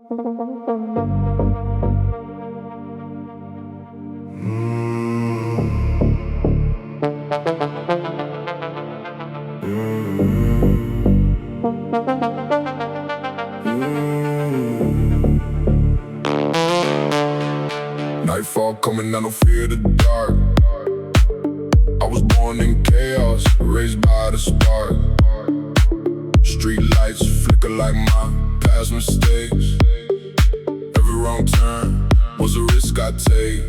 Nightfall coming, I don't fear the dark. I was born in chaos, raised by the spark. Street lights flicker like my past mistakes. Every wrong turn was a risk I take.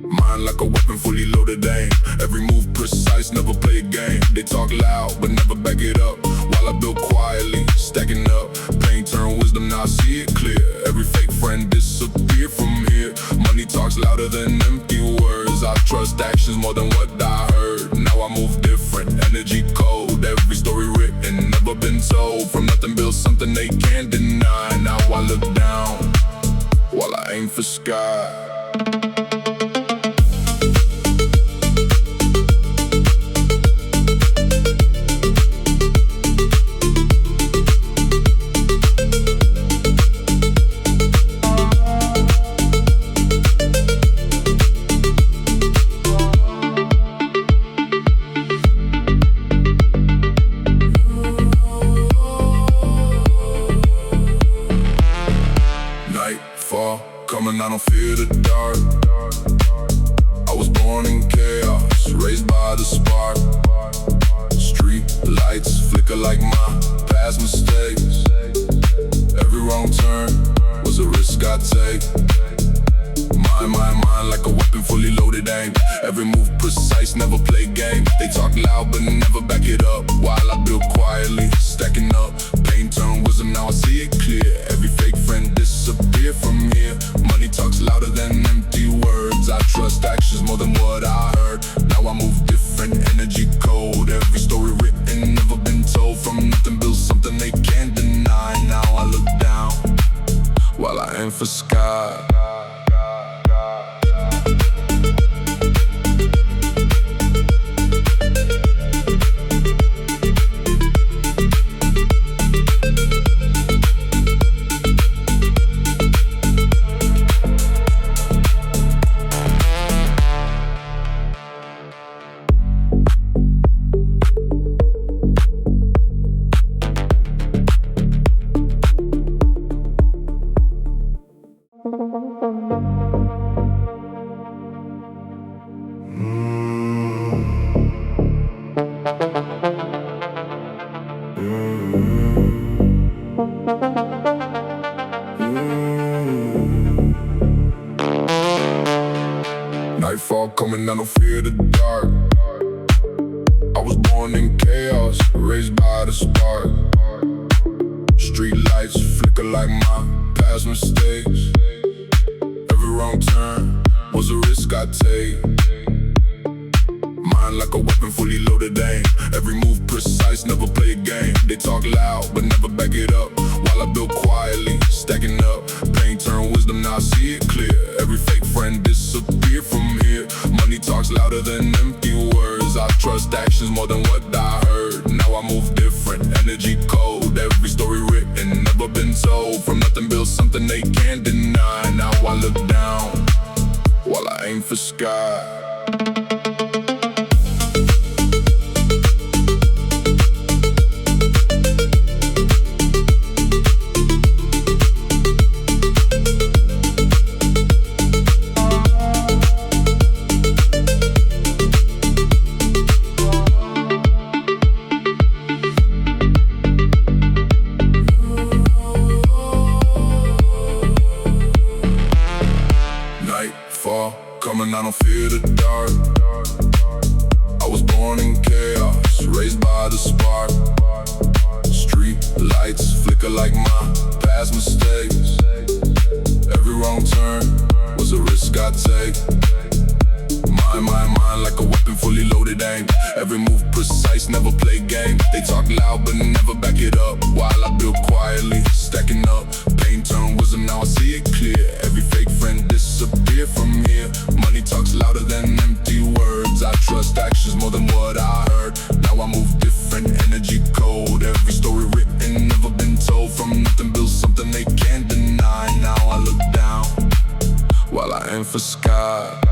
Mind like a weapon, fully loaded aim. Every move precise, never play a game. They talk loud, but never back it up. While I build quietly, stacking up. Pain turn wisdom, now I see it clear. Every fake friend disappear from here. Money talks louder than empty words. I trust actions more than what I heard. Now I move different, energy cold. Every story written, never been told. From nothing build something they can't deny. Now I look down, while I aim for sky. Coming, I don't fear the dark. I was born in chaos, raised by the spark. Street lights flicker like my past mistakes. Every wrong turn was a risk I take. Mind like a weapon, fully loaded aim. Every move precise, never play game. They talk loud but never back it up. While I build quietly, stacking up. Pain turn wisdom, now I see it clear. Every fake friend disappear from here. Money talks louder than empty words. I trust actions more than what I heard. Now I move different, energy cold. Every story written, never been told. From nothing build something they can't deny. Now I look down, while I aim for sky. Nightfall coming, I don't fear the dark. I was born in chaos, raised by the spark. Street lights flicker like my past mistakes. Every wrong turn was a risk I take. Mind like a weapon, fully loaded aim. Every move precise, never play a game. They talk loud but never back it up. While I build quietly, stacking up. Pain turn wisdom, now I see it clear. Every fake friend disappear from here. Money talks louder than empty words. I trust actions more than what I heard. Now I move different, energy cold. Every story written, never been told. From nothing build something they can't deny. Now I look down, while I aim for sky. Coming, I don't fear the dark. I was born in chaos, raised by the spark. Street lights flicker like my past mistakes. Every wrong turn was a risk I take. Mind like a weapon, fully loaded aim. Every move precise, never play game. They talk loud but never back it up. While I build quietly, stacking up. Pain turn wisdom, now I see it clear. Every fake friend disappear from here. Money talks louder than empty words. I trust actions more than what I heard. Now I move different, energy cold. Every story written, never been told. From nothing build something they aim for sky.